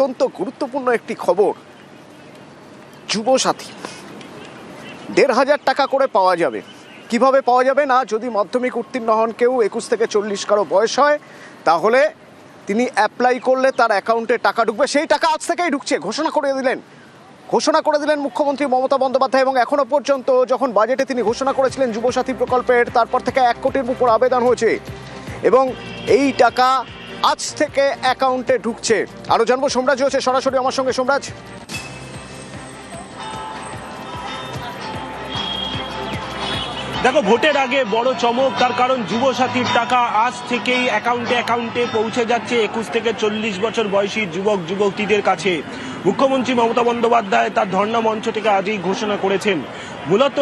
অত্যন্ত গুরুত্বপূর্ণ একটি খবর। যুবসাথী ১,৫০০ টাকা করে পাওয়া যাবে। কিভাবে পাওয়া যাবে না, যদি মাধ্যমিক উত্তীর্ণ হন কেউ, ২১ থেকে ৪০ কারো বয়স হয়, তাহলে তিনি অ্যাপ্লাই করলে তার অ্যাকাউন্টে টাকা ঢুকবে। সেই টাকা আজ থেকেই ঢুকছে ঘোষণা করে দিলেন মুখ্যমন্ত্রী মমতা বন্দ্যোপাধ্যায়। এবং এখনো পর্যন্ত যখন বাজেটে তিনি ঘোষণা করেছিলেন যুবসাথী প্রকল্পের, তারপর থেকে ১ কোটির উপর আবেদন হয়েছে এবং এই টাকা আজ থেকে অ্যাকাউন্টে ঢুকছে। আরও জানবো, সোমরাজ হয়েছে সরাসরি আমার সঙ্গে। সোমরাজ, দেখো, ভোটের আগে বড় চমক, তার কারণ যুবসাথীর টাকা আজ থেকেই অ্যাকাউন্টে পৌঁছে যাচ্ছে ২১ থেকে ৪০ বছর বয়সী যুবক যুবতীদের কাছে। মুখ্যমন্ত্রী মমতা বন্দ্যোপাধ্যায় তার ধর্ণা মঞ্চ থেকে আজই ঘোষণা করেছেন। মূলত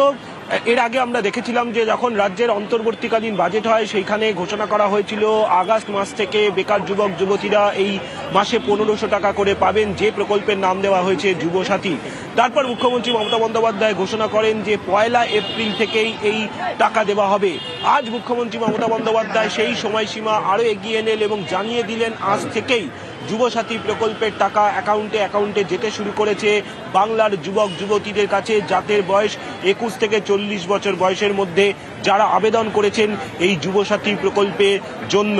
এর আগে আমরা দেখেছিলাম যে যখন রাজ্যের অন্তর্বর্তীকালীন বাজেট হয় সেইখানে ঘোষণা করা হয়েছিল আগস্ট মাস থেকে বেকার যুবক যুবতীরা এই মাসে ১৫০০ টাকা করে পাবেন, যে প্রকল্পের নাম দেওয়া হয়েছে যুবসাথী। তারপর মুখ্যমন্ত্রী মমতা বন্দ্যোপাধ্যায় ঘোষণা করেন যে ১লা এপ্রিল থেকেই এই টাকা দেওয়া হবে। আজ মুখ্যমন্ত্রী মমতা বন্দ্যোপাধ্যায় সেই সময়সীমা আরও এগিয়ে এলেন এবং জানিয়ে দিলেন আজ থেকেই যুবসাথী প্রকল্পের টাকা অ্যাকাউন্টে যেতে শুরু করেছে বাংলার যুবক যুবতীদের কাছে, যাদের বয়স ২১ থেকে ৪০ বছর বয়সের মধ্যে, যারা আবেদন করেছেন এই যুবসাথী প্রকল্পের জন্য।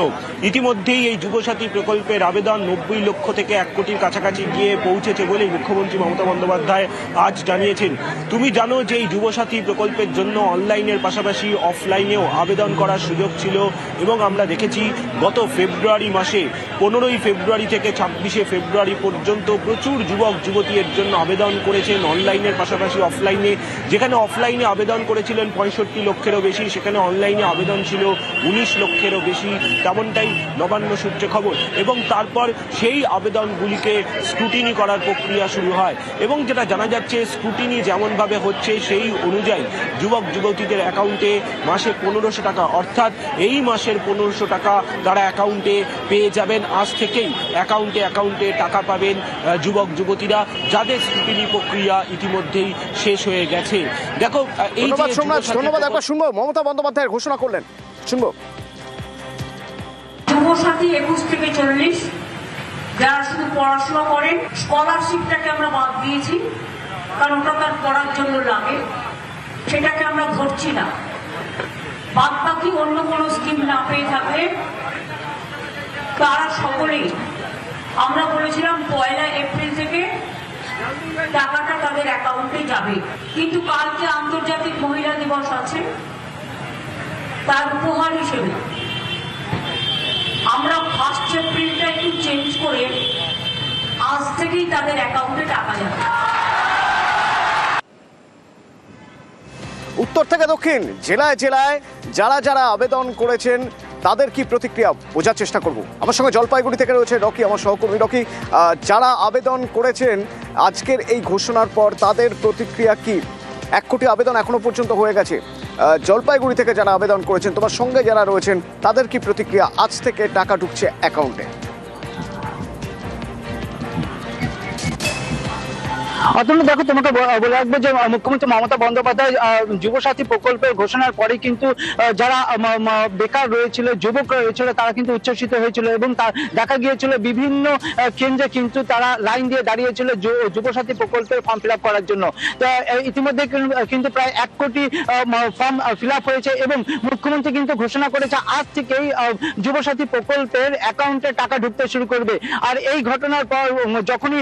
ইতিমধ্যেই এই যুবসাথী প্রকল্পের আবেদন ৯০ লক্ষ থেকে ১ কোটির কাছাকাছি গিয়ে পৌঁছেছে বলে মুখ্যমন্ত্রী মমতা বন্দ্যোপাধ্যায় আজ জানিয়েছেন। তুমি জানো যে এই যুবসাথী প্রকল্পের জন্য অনলাইনের পাশাপাশি অফলাইনেও আবেদন করার সুযোগ ছিল এবং আমরা দেখেছি গত ফেব্রুয়ারি মাসে ১৫ই ফেব্রুয়ারি থেকে ২৬শে ফেব্রুয়ারি পর্যন্ত প্রচুর যুবক যুবতী এর জন্য আবেদন করেছেন অনলাইনের পাশাপাশি অফলাইনে। যেখানে অফলাইনে আবেদন করেছিলেন ৬৫ লক্ষেরও বেশি, সেখানে অনলাইনে আবেদন ছিল ১৯ লক্ষেরও বেশি, তেমনটাই নবান্ন সূত্রে খবর। এবং তারপর সেই আবেদনগুলিকে স্ক্রুটিনি করার প্রক্রিয়া শুরু হয় এবং যেটা জানা যাচ্ছে স্ক্রুটিনি যেমনভাবে হচ্ছে সেই অনুযায়ী যুবক যুবতীদের অ্যাকাউন্টে মাসে ১৫০০ টাকা, অর্থাৎ এই মাসের ১৫০০ টাকা তারা অ্যাকাউন্টে পেয়ে যাবেন। আজ থেকেই অ্যাকাউন্টে টাকা পাবেন যুবক যুবতীরা, যাদের স্ক্রুটিনি প্রক্রিয়া ইতিমধ্যেই শেষ হয়ে গেছে। দেখো, এই ধন্যবাদ। একবার শুনবো, মমতা বন্দ্যোপাধ্যায় ঘোষণা করলেন, শুনবো। যুবসাথী ২১ থেকে ৪০ যারা শুধু পড়াশোনা করেন, স্কলারশিপটাকে আমরা বাদ দিয়েছি, কারণ ওটা তার পড়ার জন্য লাগে, সেটাকে আমরা ধরছি না। বাদ বাকি অন্য কোনো স্কিম না পেয়ে থাকলে তারা সকলেই, আমরা বলেছিলাম ১লা এপ্রিল থেকে টাকাটা তাদের অ্যাকাউন্টে যাবে। কিন্তু কালকে আন্তর্জাতিক মহিলা দিবস আছে, তার উপহার হিসেবে আমরা 1 এপ্রিলটা একটু চেঞ্জ করে আজ থেকেই তাদের অ্যাকাউন্টে টাকা যাবে। উত্তর থেকে দক্ষিণ, জেলায় জেলায় যারা আবেদন করেছেন তাদের কি প্রতিক্রিয়া বোঝার চেষ্টা করব। আমার সঙ্গে জলপাইগুড়ি থেকে রয়েছে রকি, আমার সহকর্মী রকি। যারা আবেদন করেছেন আজকের এই ঘোষণার পর তাদের প্রতিক্রিয়া কি? ১ কোটি আবেদন এখনো পর্যন্ত হয়ে গেছে। জলপাইগুড়ি থেকে যারা আবেদন করেছেন, তোমার সঙ্গে যারা রয়েছেন, তাদের কি প্রতিক্রিয়া? আজ থেকে টাকা ঢুকছে অ্যাকাউন্টে। অতনু, দেখো, তোমাকে বলে রাখবো যে মুখ্যমন্ত্রী মমতা বন্দ্যোপাধ্যায় যুবসাথী প্রকল্পের ঘোষণার পরে কিন্তু যারা বেকার রয়েছিল, যুবক রয়েছিল, তারা কিন্তু উচ্ছ্বসিত হয়েছিল এবং দেখা গিয়েছিল বিভিন্ন কেন্দ্রে কিন্তু তারা লাইন দিয়ে দাঁড়িয়েছিল যুবসাথী প্রকল্পের ফর্ম ফিল আপ করার জন্য। তো ইতিমধ্যে কিন্তু প্রায় ১ কোটি ফর্ম ফিল আপ হয়েছে এবং মুখ্যমন্ত্রী কিন্তু ঘোষণা করেছে আজ থেকেই যুবসাথী প্রকল্পের অ্যাকাউন্টে টাকা ঢুকতে শুরু করবে। আর এই ঘটনার পর যখনই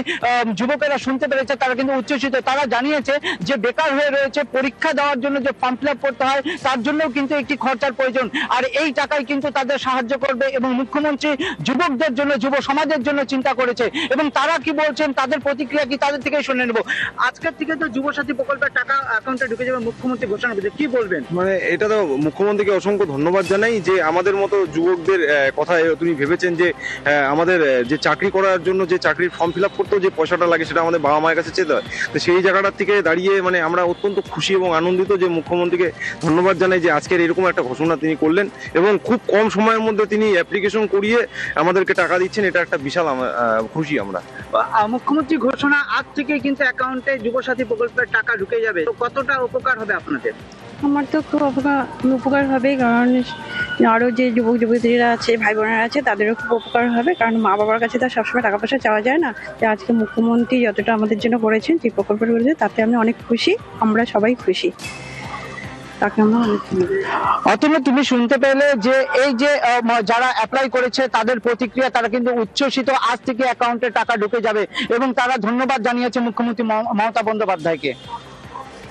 যুবকেরা শুনতে পেরেছে তারা কিন্তু উচ্ছ্বসিত। তারা জানিয়েছে যে বেকার হয়ে রয়েছে, পরীক্ষা দেওয়ার জন্য যে ফর্ম ফিল আপ করতে হয় তার জন্য কিন্তু একটি খরচার প্রয়োজন, আর এই টাকাই কিন্তু তাদের সাহায্য করবে। এবং মুখ্যমন্ত্রী যুবকদের জন্য, যুব সমাজের জন্য চিন্তা করেছে এবং তারা কি বলছেন, তাদের প্রতিক্রিয়া কি, তাদের থেকে শুনে নেব। আজকের থেকে তো যুবসাথী প্রকল্পের টাকা অ্যাকাউন্টে ঢুকে যাবে, মুখ্যমন্ত্রী ঘোষণা করেছে, কি বলবেন? মানে এটা তো মুখ্যমন্ত্রীকে অসংখ্য ধন্যবাদ জানাই যে আমাদের মতো যুবকদের কথা তিনি ভেবেছেন যে আমাদের যে চাকরি করার জন্য যে চাকরির ফর্ম ফিল আপ করতেও যে পয়সাটা লাগে সেটা আমাদের বাবা মায়ের কাছে চেতে হয়। তো সেই জায়গাটার থেকে দাঁড়িয়ে মানে আমরা অত্যন্ত খুশি এবং আনন্দিত যে মুখ্যমন্ত্রীকে ধন্যবাদ জানাই যে আজকের এরকম একটা ঘোষণা তিনি করলেন এবং খুব কম সময়ের মধ্যে তিনি অ্যাপ্লিকেশন করিয়ে আমাদেরকে টাকা দিচ্ছেন। এটা একটা বিশাল খুশি আমরা। মুখ্যমন্ত্রী ঘোষণা আজ থেকে কিন্তু অ্যাকাউন্টে যুবসাথী প্রকল্পের টাকা ঢুকে যাবে, তো কতটা উপকার হবে আপনাদের? আমার তো খুব উপকার হবে, কারণ আরও যে যুবক যুবতীরা আছে, ভাই বোনেরা আছে, তাদেরও খুব উপকার হবে, কারণ মা বাবার কাছে তো সবসময় টাকা পয়সা চাওয়া যায় না। যে আজকে মুখ্যমন্ত্রী যতটা আমাদের জন্য করেছেন, যে প্রকল্পটা করেছে, তাতে আমি অনেক খুশি, আমরা সবাই খুশি, তাকে আমরা অনেক খুশি। অতনু, তুমি শুনতে পেলে যে এই যে যারা অ্যাপ্লাই করেছে তাদের প্রতিক্রিয়া, তারা কিন্তু উচ্ছ্বসিত, আজ থেকে অ্যাকাউন্টে টাকা ঢুকে যাবে এবং তারা ধন্যবাদ জানিয়েছে মুখ্যমন্ত্রী মমতা বন্দ্যোপাধ্যায়কে।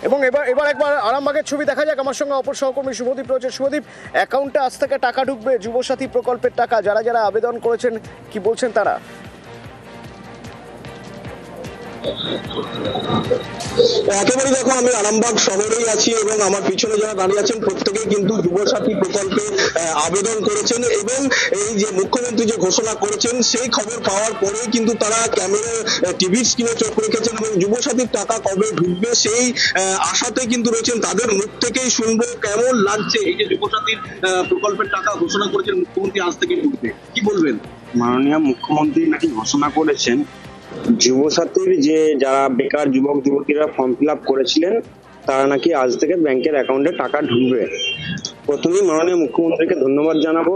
এবং এবার একবার আরামবাগের ছবি দেখা যাক। আমার সঙ্গে অপর সহকর্মী শুভদীপ রয়েছে। শুভদীপ, অ্যাকাউন্টে আজ থেকে টাকা ঢুকবে, যুবসাথী প্রকল্পের টাকা, যারা যারা আবেদন করেছেন কি বলছেন তারা? একেবারে দেখো, আমি আরামবাগ শহরেই আছি এবং আমার পিছনে যারা দাঁড়িয়ে আছেন প্রত্যেকেই কিন্তু যুবসাথী প্রকল্পে আবেদন করেছেন, এবং এই যে মুখ্যমন্ত্রী যে ঘোষণা করেছেন সেই খবর পাওয়ার পরে কিন্তু তারা ক্যামেরা টিভির স্ক্রিনে চোখ রেখেছেন এবং যুবসাথীর টাকা কবে ঢুকবে সেই আশাতে কিন্তু রয়েছেন। তাদের মুখ থেকেই শুনবো কেমন লাগছে এই যে যুবসাথীর প্রকল্পের টাকা ঘোষণা করেছেন মুখ্যমন্ত্রী, আজ থেকে ঢুকবে, কি বলবেন? মাননীয় মুখ্যমন্ত্রী নাকি ঘোষণা করেছেন যুবসাথীর যে যারা বেকার যুবক যুবতীরা ফর্ম ফিল আপ করেছিলেন তারা নাকি আজ থেকে ব্যাংকের অ্যাকাউন্টে টাকা ঢুকবে। প্রথমেই মাননীয় মুখ্যমন্ত্রীকে ধন্যবাদ জানাবো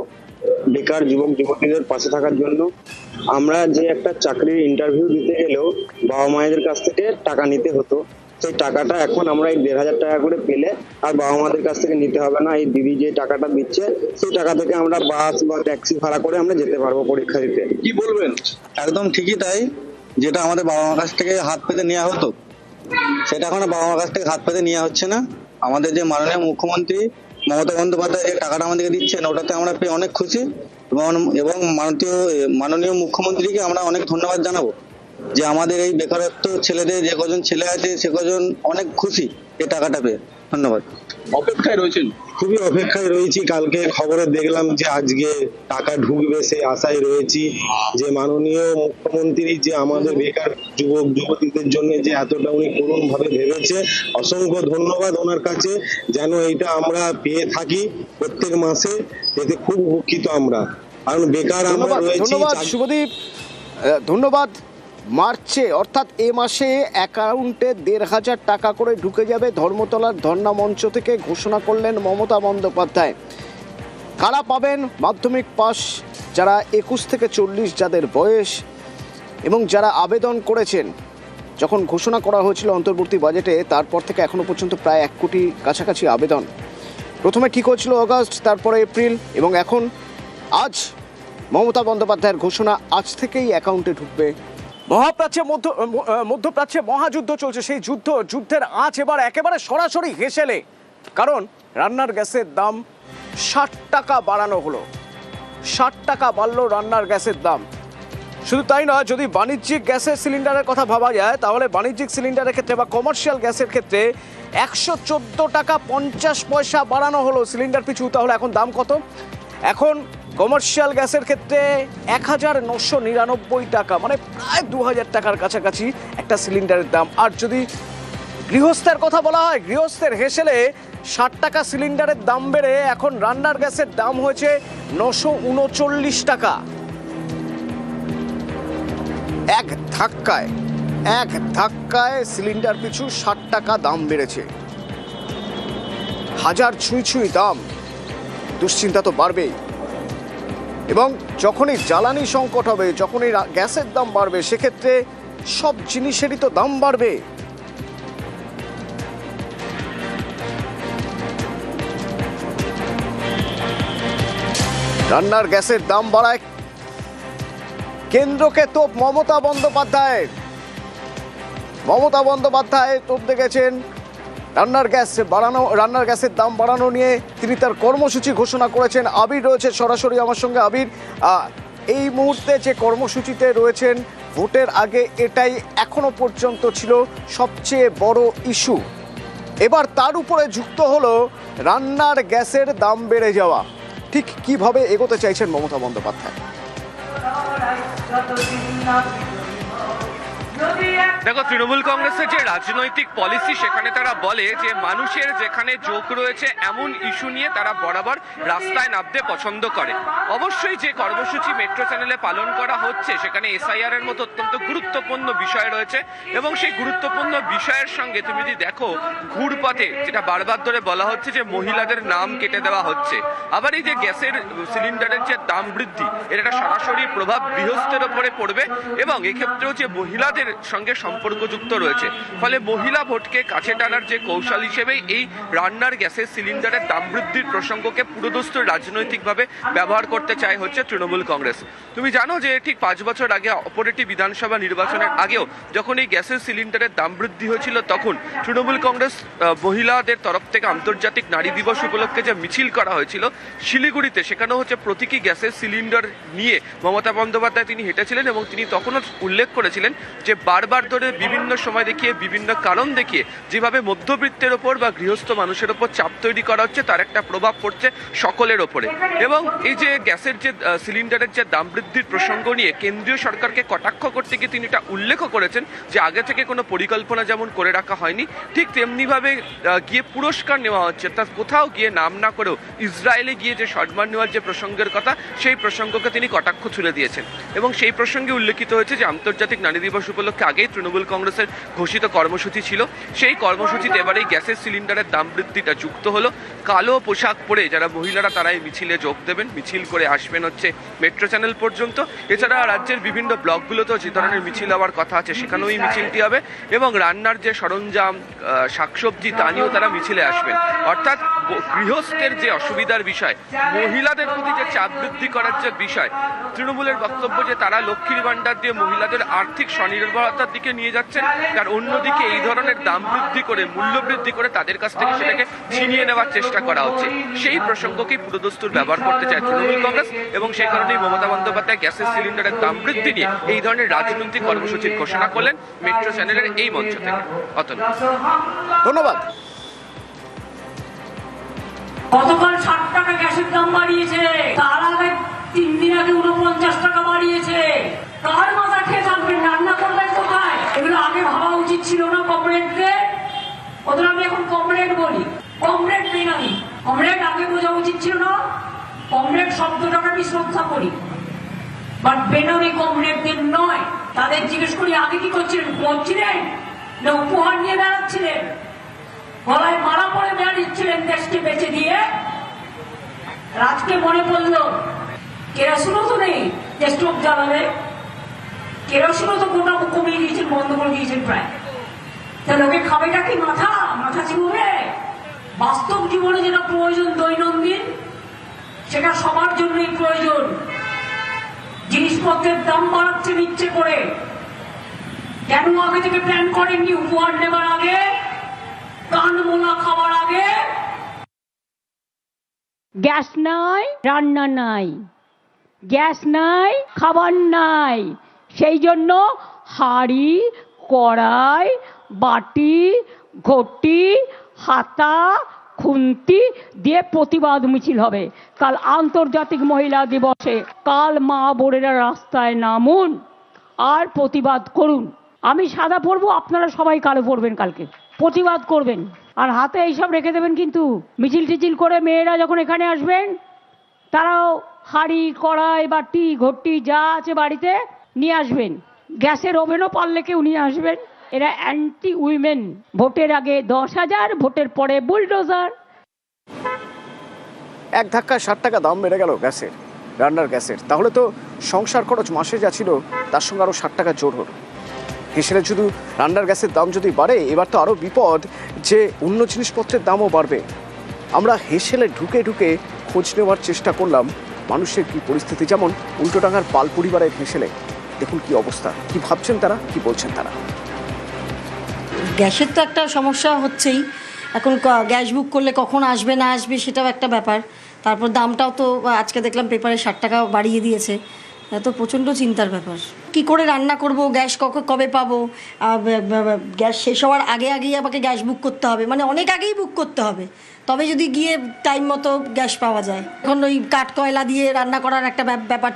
বেকার যুবক যুবতীদের পাশে থাকার জন্য। আমরা যে একটা চাকরির ইন্টারভিউ দিতে গেলেও বাবা মায়েদের কাছ থেকে টাকা নিতে হতো, সেই টাকাটা এখন আমরা এই 1,500 টাকা করে পেলে আর বাবা মাদের কাছ থেকে নিতে হবে না। এই দিদি যে টাকাটা দিচ্ছে সেই টাকা থেকে আমরা বাস বা ট্যাক্সি ভাড়া করে আমরা যেতে পারবো পরীক্ষা দিতে। কি বলবেন? একদম ঠিকই তাই, যেটা আমাদের বাবা মার কাছ থেকে হাত পেতে নেওয়া হতো সেটা এখন বাবা মার কাছ থেকে হাত পেতে নেওয়া হচ্ছে না। আমাদের যে মাননীয় মুখ্যমন্ত্রী মমতা বন্দ্যোপাধ্যায় যে টাকাটা আমাদেরকে দিচ্ছেন ওটাতে আমরা পেয়ে অনেক খুশি এবং মাননীয় মুখ্যমন্ত্রীকে আমরা অনেক ধন্যবাদ জানাবো যে আমাদের এই বেকারত্ব ছেলেদের যে কজন ছেলে আছে সে কজন অনেক খুশি এই টাকাটা পেয়ে। ধন্যবাদ। অপেক্ষায় রয়েছেন? খুবই অপেক্ষায় রয়েছি, কালকে খবরে দেখলাম যে আজকে টাকা ঢুকবে, সেই আশায় রয়েছি যে মাননীয় মুখ্যমন্ত্রী যে আমাদের বেকার যুবক যুবতীদের জন্য যে এতটা উনি করুণ ভাবে ভেবেছে, অসংখ্য ধন্যবাদ ওনার কাছে। যেন এইটা আমরা পেয়ে থাকি প্রত্যেক মাসে, এতে খুব উপকৃত আমরা, কারণ বেকার আমরা রয়েছি। ধন্যবাদ শুভদীপ, ধন্যবাদ। মার্চে অর্থাৎ এ মাসে অ্যাকাউন্টে 1,500 টাকা করে ঢুকে যাবে, ধর্মতলার ধর্ণা মঞ্চ থেকে ঘোষণা করলেন মমতা বন্দ্যোপাধ্যায়। কারা পাবেন? মাধ্যমিক পাস যারা 21 থেকে 40 যাদের বয়স এবং যারা আবেদন করেছেন। যখন ঘোষণা করা হয়েছিল অন্তর্বর্তী বাজেটে, তারপর থেকে এখনো পর্যন্ত প্রায় 1 কোটি কাছাকাছি আবেদন। প্রথমে ঠিক হয়েছিল অগাস্ট, তারপরে এপ্রিল, এবং এখন আজ মমতা বন্দ্যোপাধ্যায়ের ঘোষণা, আজ থেকেই অ্যাকাউন্টে ঢুকবে। মধ্যপ্রাচ্যে মহাযুদ্ধ চলছে, সেই যুদ্ধের আঁচ এবার একেবারে সরাসরি হেসেলে, কারণ রান্নার গ্যাসের দাম 60 টাকা বাড়ানো হলো। 60 টাকা বাড়লো রান্নার গ্যাসের দাম। শুধু তাই নয়, যদি বাণিজ্যিক গ্যাসের সিলিন্ডারের কথা ভাবা যায় তাহলে বাণিজ্যিক সিলিন্ডারের ক্ষেত্রে বা কমার্শিয়াল গ্যাসের ক্ষেত্রে 114 টাকা 50 পয়সা বাড়ানো হলো সিলিন্ডার পিছু। তাহলে এখন দাম কত? এখন কমার্শিয়াল গ্যাসের ক্ষেত্রে 1999 টাকা, মানে প্রায় 2000 টাকার কাছাকাছি একটা সিলিন্ডারের দাম। আর যদি গৃহস্থের কথা বলা হয়, গৃহস্থের হেসেলে 60 টাকা সিলিন্ডারের দাম বেড়ে এখন রান্নার গ্যাসের দাম হয়েছে 939 টাকা। এক ধাক্কায় সিলিন্ডার পিছু 60 টাকা দাম বেড়েছে। হাজার ছুঁই দাম, দুশ্চিন্তা তো বাড়বেই। এবং যখনই জ্বালানি সংকট হবে, যখনই গ্যাসের দাম বাড়বে, সেক্ষেত্রে সব জিনিসেরই তো দাম বাড়বে। রান্নার গ্যাসের দাম বাড়ায় কেন্দ্রকে তোপ মমতা বন্দ্যোপাধ্যায় তোপ দেখেছেন রান্নার গ্যাসের দাম বাড়ানো নিয়ে। তিনি তার কর্মসূচি ঘোষণা করেছেন। আবির রয়েছে সরাসরি আমার সঙ্গে। আবির, এই মুহূর্তে যে কর্মসূচিতে রয়েছেন, ভোটের আগে এটাই এখনো পর্যন্ত ছিল সবচেয়ে বড় ইস্যু। এবার তার উপরে যুক্ত হলো রান্নার গ্যাসের দাম বেড়ে যাওয়া। ঠিক কিভাবে এগোতে চাইছেন মমতা বন্দ্যোপাধ্যায়? দেখো, তৃণমূল কংগ্রেসের যে রাজনৈতিক পলিসি সেখানে তারা বলে যে মানুষের যেখানে যোগ রয়েছে এমন ইস্যু নিয়ে তারা বরাবর রাস্তায় নামতে পছন্দ করে। অবশ্যই যে কর্মসূচি মেট্রো চ্যানেলে পালন করা হচ্ছে সেখানে এসআইআর এর মতো অত্যন্ত গুরুত্বপূর্ণ বিষয় রয়েছে এবং সেই গুরুত্বপূর্ণ বিষয়ের সঙ্গে তুমি যদি দেখো ঘুরপথে যেটা বারবার ধরে বলা হচ্ছে যে মহিলাদের নাম কেটে দেওয়া হচ্ছে, আবার এই যে গ্যাসের সিলিন্ডারের যে দাম বৃদ্ধি এর একটা সরাসরি প্রভাব গৃহস্থের ওপরে পড়বে এবং এক্ষেত্রেও যে মহিলাদের সঙ্গে সম্পর্কযুক্ত রয়েছে, ফলে মহিলা ভোটকে কাছে টানার যে কৌশল হিসেবেই এই রান্নার গ্যাসের সিলিন্ডারের দাম বৃদ্ধির প্রসঙ্গকে পুরোদস্তুর রাজনৈতিকভাবে ব্যবহার করতে চায় হচ্ছে তৃণমূল কংগ্রেস। তুমি জানো যে ঠিক 5 বছর আগে অপরেটি বিধানসভা নির্বাচনের আগেও যখন এই গ্যাসের সিলিন্ডারের দাম বৃদ্ধি হয়েছিল তখন তৃণমূল কংগ্রেস মহিলাদের তরফ থেকে আন্তর্জাতিক নারী দিবস উপলক্ষে যে মিছিল করা হয়েছিল শিলিগুড়িতে, সেখানেও হচ্ছে প্রতীকী গ্যাসের সিলিন্ডার নিয়ে মমতা বন্দ্যোপাধ্যায় তিনি হেঁটেছিলেন এবং তিনি তখনও উল্লেখ করেছিলেন যে বারবার ধরে বিভিন্ন সময় দেখিয়ে বিভিন্ন কারণ দেখিয়ে যেভাবে মধ্যবিত্তের ওপর বা গৃহস্থ মানুষের ওপর চাপ তৈরি করা হচ্ছে তার একটা প্রভাব পড়ছে সকলের ওপরে। এবং এই যে গ্যাসের যে সিলিন্ডারের যে দাম বৃদ্ধির প্রসঙ্গ নিয়ে কেন্দ্রীয় সরকারকে কটাক্ষ করতে গিয়ে তিনি এটা উল্লেখও করেছেন যে আগে থেকে কোনো পরিকল্পনা যেমন করে রাখা হয়নি, ঠিক তেমনিভাবে গিয়ে পুরস্কার নেওয়া হচ্ছে, তা কোথাও গিয়ে নাম না করেও ইসরায়েলে গিয়ে যে সম্মান নেওয়ার যে প্রসঙ্গের কথা সেই প্রসঙ্গকে তিনি কটাক্ষ ছুড়ে দিয়েছেন। এবং সেই প্রসঙ্গে উল্লেখিত হয়েছে যে আন্তর্জাতিক নারী দিবস উপলক্ষে আগেই তৃণমূল কংগ্রেসের ঘোষিত কর্মসূচি ছিল, সেই কর্মসূচিতে এবার এই গ্যাসের সিলিন্ডারের দাম বৃদ্ধিটা যুক্ত হলো। কালো পোশাক পরে যারা মহিলারা তারা এই মিছিলে যোগ দেবেন, মিছিল করে আসবেন হচ্ছে মেট্রো চ্যানেল পর্যন্ত। এছাড়া রাজ্যের বিভিন্ন ব্লকগুলোতেও যে ধরনের মিছিল হওয়ার কথা আছে সেখানেও এই মিছিলটি হবে এবং রান্নার যে সরঞ্জাম শাকসবজি তা নিয়েও তারা মিছিলে আসবেন। অর্থাৎ গৃহস্থের যে অসুবিধার বিষয়, মহিলাদের প্রতি যে চাপ বৃদ্ধি করার যে বিষয়, তৃণমূলের বক্তব্য যে তারা লক্ষ্মীর ভাণ্ডার দিয়ে মহিলাদের আর্থিক স্বনির্ভরতার দিকে নিয়ে যাচ্ছেন, তার অন্যদিকে এই ধরনের দাম বৃদ্ধি করে মূল্য বৃদ্ধি করে তাদের কাছ থেকে সেটাকে ছিনিয়ে নেওয়ার চেষ্টা করা হচ্ছে। সেই প্রসঙ্গকেই পুরোদস্তুর ব্যবহার করতে চায় তৃণমূল কংগ্রেস এবং সেই কারণেই মমতা বন্দ্যোপাধ্যায় গ্যাসের সিলিন্ডারের দাম বৃদ্ধি নিয়ে এই ধরনের রাজনৈতিক কর্মসূচির ঘোষণা করলেন মেট্রো চ্যানেলের এই মঞ্চ থেকে। অতন, ধন্যবাদ। গতকাল 60 টাকা গ্যাসের দাম বাড়িয়েছে, তার আগে 3 দিন আগে 49 টাকা বাড়িয়েছে। কার মাথা খেয়ে থাকবেন? রান্না করবেন কোথায়? এগুলো আগে ভাবা উচিত ছিল না কমরেডদের? ওদের আমি এখন কমরেড বলি, কমরেড নেই আমি, কমরেড আগে বোঝা উচিত ছিল না। কমরেড শব্দটাকে আমি শ্রদ্ধা করি, বাট বেনামি কমরেডদের নয়। তাদের জিজ্ঞেস করি আগে কি করছিলেন? করছিলেন না উপহার নিয়ে বেড়াচ্ছিলেন? গলায় মারা পড়ে বেড়াচ্ছিলেন দেশকে বেঁচে দিয়ে? রাজকে মনে পড়লো কেরোসিনও তো নেই, স্টোভ জ্বালাবে। কেরোসিনও তো গোটা কমিয়ে দিয়েছেন, বন্ধ করে দিয়েছেন প্রায়। তাহলে ওকে খাবেটা কি মাথা চিবুবে? বাস্তব জীবনে যেটা প্রয়োজন দৈনন্দিন সেটা সবার জন্যই প্রয়োজন। জিনিসপত্রের দাম বাড়াচ্ছেন ইচ্ছে করে, কেন আগে থেকে প্ল্যান করেননি? উপহার নেবার আগে, কান মোলা খাবার আগে। গ্যাস নাই, রান্না নাই, গ্যাস নাই, খাবার নাই, সেই জন্য হাঁড়ি, কড়াই, বাটি, ঘটি, হাতা, খুন্তি দিয়ে প্রতিবাদ মিছিল হবে। কাল আন্তর্জাতিক মহিলা দিবসে কাল মা বোনেরা রাস্তায় নামুন আর প্রতিবাদ করুন। আমি সাদা পরবো, আপনারা সবাই কালো পরবেন, কালকে প্রতিবাদ করবেন আর হাতে এইসব রেখে দেবেন। কিন্তু মিছিল টিছিল করে মেয়েরা যখন এখানে আসবেন তারাও হাঁড়ি, কড়াই, বাটি, ঘটি যা আছে বাড়িতে নিয়ে আসবেন। গ্যাসের ওভেনও পারলে কেউ নিয়ে আসবেন। এরা অ্যান্টি উইমেন। ভোটের আগে 10,000, ভোটের পরে বুলডোজার। এক ধাক্কায় 60 টাকা দাম বেড়ে গেল গ্যাসের, রান্নার গ্যাসের। তাহলে তো সংসার খরচ মাসে যা ছিল তার সঙ্গে আরও 60 টাকা জোর হলো। হিসেবে শুধু রান্নার গ্যাসের দাম যদি বাড়ে, এবার তো আরও বিপদ যে অন্য জিনিসপত্রের দামও বাড়বে। আমরা হেসেলে ঢুকে ঢুকে খোঁজ নেওয়ার চেষ্টা করলাম মানুষের কি পরিস্থিতি। যেমন উল্টোডাঙ্গার পাল পরিবারের হেসেলে দেখুন কি অবস্থা, কি ভাবছেন তারা, কি বলছেন তারা। গ্যাসের তো একটা সমস্যা হচ্ছেই। এখন গ্যাস বুক করলে কখন আসবে না আসবে সেটাও একটা ব্যাপার। তারপর দামটাও তো আজকে দেখলাম পেপারে 60 টাকা বাড়িয়ে দিয়েছে। তো প্রচণ্ড চিন্তার ব্যাপার। কি করে রান্না করব, গ্যাস কবে পাবো? গ্যাস শেষ হওয়ার আগেই আমাকে গ্যাস বুক করতে হবে, মানে অনেক আগেই বুক করতে হবে, তবে যদি গিয়ে টাইম মতো গ্যাস পাওয়া যায়। এখন ওই কাঠ কয়লা দিয়ে রান্না করার একটা ব্যাপার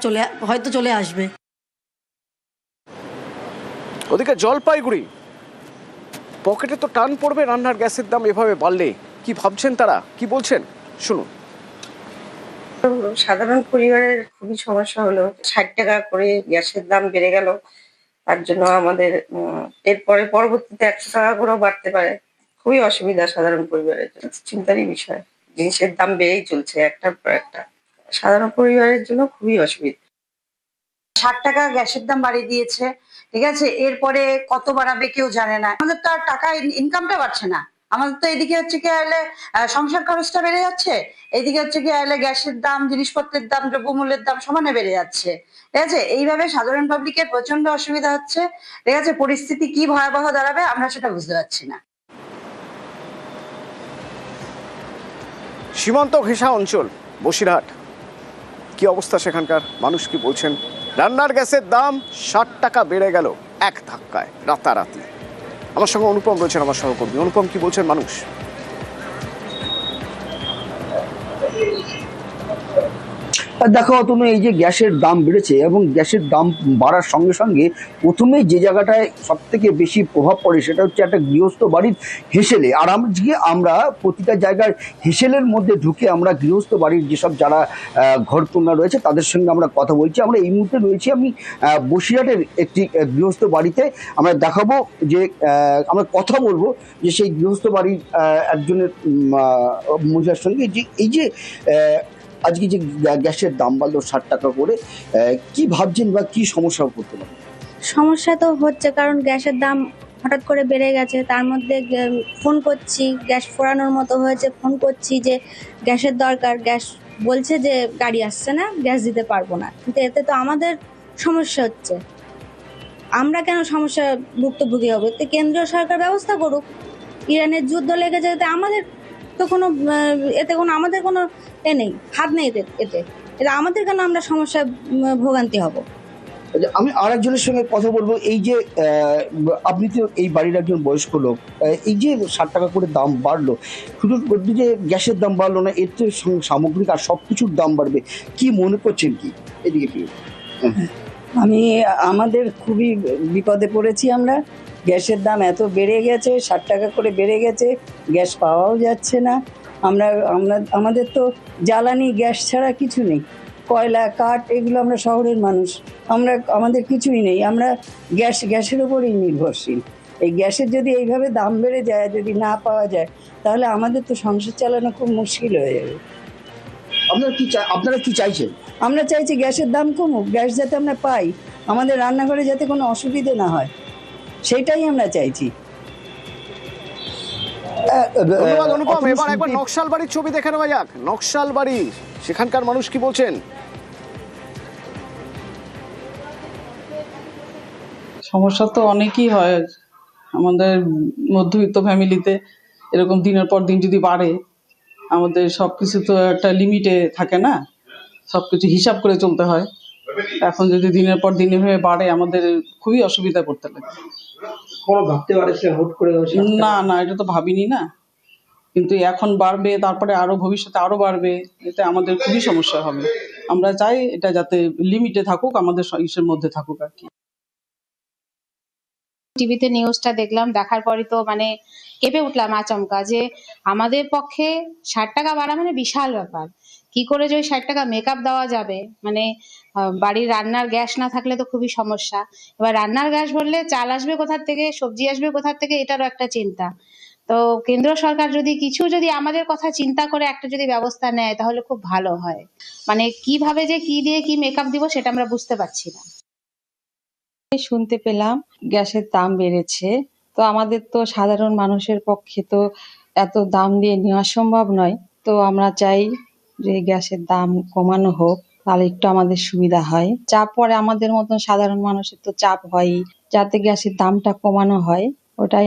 হয়তো চলে আসবে। ওদিকে জলপাইগুড়ি, পকেটে তো টান পড়বে রান্নার গ্যাসের দাম এভাবে বাড়লে। কি ভাবছেন তারা, কি বলছেন শুনুন। সাধারণ পরিবারের খুবই সমস্যা হলো, 60 টাকা করে গ্যাসের দাম বেড়ে গেল। তার জন্য আমাদের এরপরে পরবর্তীতে 100 টাকা করেও বাড়তে পারে। খুবই অসুবিধা সাধারণ পরিবারের জন্য, চিন্তারই বিষয়। জিনিসের দাম বেড়েই চলছে একটার পর একটা, সাধারণ পরিবারের জন্য খুবই অসুবিধা। 60 টাকা গ্যাসের দাম বাড়িয়ে দিয়েছে, ঠিক আছে, এরপরে কত বাড়াবে কেউ জানে না। আমাদের তো আর টাকা ইনকামটা বাড়ছে না। আমাদের তো এদিকে হচ্ছে কি আইলে সংসার খরচটা বেড়ে যাচ্ছে, এইদিকে হচ্ছে কি আইলে গ্যাসের দাম, জিনিসপত্রের দাম, দ্রব্যমূল্যের দাম সমানে বেড়ে যাচ্ছে, ঠিক আছে। এইভাবে সাধারণ পাবলিকের প্রচন্ড অসুবিধা হচ্ছে, ঠিক আছে। পরিস্থিতি কি ভয়াবহ দাঁড়াবে আমরা সেটা বুঝতে পারছি না। সীমান্ত ঘেঁষা অঞ্চল বসিরহাট, কি অবস্থা সেখানকার, মানুষ কি বলছেন? রান্নার গ্যাসের দাম 60 টাকা বেড়ে গেল এক ধাক্কায়, রাতারাতি। আমার সঙ্গে অনুপম রয়েছেন, আমার সহকর্মী। অনুপম, কি বলছেন মানুষ? দেখো তুমি, এই যে গ্যাসের দাম বেড়েছে এবং গ্যাসের দাম বাড়ার সঙ্গে সঙ্গে প্রথমে যে জায়গাটায় সব থেকে বেশি প্রভাব পড়ে সেটা হচ্ছে একটা গৃহস্থ বাড়ির হেসেলে। আর আমরা প্রতিটা জায়গার হেসেলের মধ্যে ঢুকে আমরা গৃহস্থ বাড়ির যেসব যারা ঘরকন্যা রয়েছে তাদের সঙ্গে আমরা কথা বলছি। আমরা এই মুহূর্তে রয়েছি আমি বসিরহাটের একটি গৃহস্থ বাড়িতে। আমরা দেখাবো যে আমরা কথা বলবো যে সেই গৃহস্থ বাড়ির একজনের মহিলার সঙ্গে, যে এই যে আজকে যে গ্যাসের দাম বাড়লো 60 টাকা করে, কি ভাবছেন বা কি সমস্যা করতে পারে? সমস্যা তো হচ্ছে, কারণ গ্যাসের দাম হঠাৎ করে বেড়ে গেছে। তার মধ্যে ফোন করছি, গ্যাস ফোরানোর মতো হয়েছে, ফোন করছি যে গ্যাসের দরকার, গ্যাস বলছে যে গাড়ি আসছে না, গ্যাস দিতে পারবো না। কিন্তু এতে তো আমাদের সমস্যা হচ্ছে, আমরা কেন সমস্যা ভুক্তভোগী হবো? এতে কেন্দ্রীয় সরকার ব্যবস্থা করুক। ইরানের যুদ্ধ লেগেছে, এতে আমাদের তো কোনো আমাদের কোনো নেই, হাত নেই এতে আমাদের কেন আমরা সমস্যায় ভোগান্তি হব? আমি আর একজনের সঙ্গে কথা বলবো। এই যে আপনি তো এই বাড়ির একজন বয়স্ক লোক, এই যে 60 টাকা করে দাম বাড়লো, শুধু যে গ্যাসের দাম বাড়লো না, এর তো সামগ্রিক আর সব কিছুর দাম বাড়বে, কি মনে করছেন? কি এদিকে কি আমাদের খুবই বিপদে পড়েছি আমরা। গ্যাসের দাম এত বেড়ে গেছে, 60 টাকা করে বেড়ে গেছে, গ্যাস পাওয়াও যাচ্ছে না। আমাদের তো জ্বালানি গ্যাস ছাড়া কিছু নেই, কয়লা, কাঠ, এগুলো আমরা শহরের মানুষ, আমাদের কিছুই নেই। আমরা গ্যাসের উপরেই নির্ভরশীল। এই গ্যাসের যদি এইভাবে দাম বেড়ে যায়, যদি না পাওয়া যায়, তাহলে আমাদের তো সংসার চালানো খুব মুশকিল হয়ে যাবে। আপনারা কি চাইছেন? আমরা চাইছি গ্যাসের দাম কমুক, গ্যাস যাতে আমরা পাই, আমাদের রান্নাঘরে যাতে কোনো অসুবিধে না হয়, সেটাই আমরা চাইছি। ধন্যবাদ অনুপম। এবার একবার নকশাল বাড়ির ছবি দেখে নেওয়া যাক। নকশাল বাড়ি, সেখানকার মানুষ কি বলছেন? সমস্যা তো অনেকই হয় আমাদের মধ্যবিত্ত ফ্যামিলিতে। এরকম দিনের পর দিন যদি বাড়ে, আমাদের সবকিছু তো একটা লিমিটে থাকে না, সবকিছু হিসাব করে চলতে হয়। এখন যদি দিনের পর দিন এভাবে বাড়ে, আমাদের খুবই অসুবিধা করতে লাগে। না না, এটা তো ভাবিনি না, কিন্তু এখন বাড়বে, তারপরে আরো ভবিষ্যতে আরো বাড়বে, এতে আমাদের খুবই সমস্যা হবে। আমরা চাই এটা যাতে লিমিটে থাকুক, আমাদের ইসের মধ্যে থাকুক আর কি। টিভিতে নিউজটা দেখলাম, দেখার পরই তো মানে কেঁপে উঠলাম আচমকা, যে আমাদের পক্ষে 60 টাকা বাড়া মানে বিশাল ব্যাপার। কি করে যে ওই 60 টাকা মেকআপ দেওয়া যাবে, মানে বাড়ির রান্নার গ্যাস না থাকলে তো খুবই সমস্যা। এবার রান্নার গ্যাস বললে চাল আসবে কোথার থেকে, সবজি আসবে কোথার থেকে, এটারও একটা চিন্তা। তো কেন্দ্র সরকার যদি আমাদের কথা চিন্তা করে একটা যদি ব্যবস্থা নেয়, তাহলে খুব ভালো হয়। মানে কিভাবে যে কি দিয়ে কি মেকআপ দিব সেটা আমরা বুঝতে পারছি না। শুনতে পেলাম গ্যাসের দাম বেড়েছে, তো আমাদের তো সাধারণ মানুষের পক্ষে তো এত দাম দিয়ে নেওয়া সম্ভব নয়। তো আমরা চাই যে গ্যাসের দাম কমানো হোক, তাহলে একটু আমাদের সুবিধা হয়। চাপ পড়ে আমাদের মতন সাধারণ মানুষের তো চাপ হয়ই, যাতে গ্যাসের দামটা কমানো হয়, ওটাই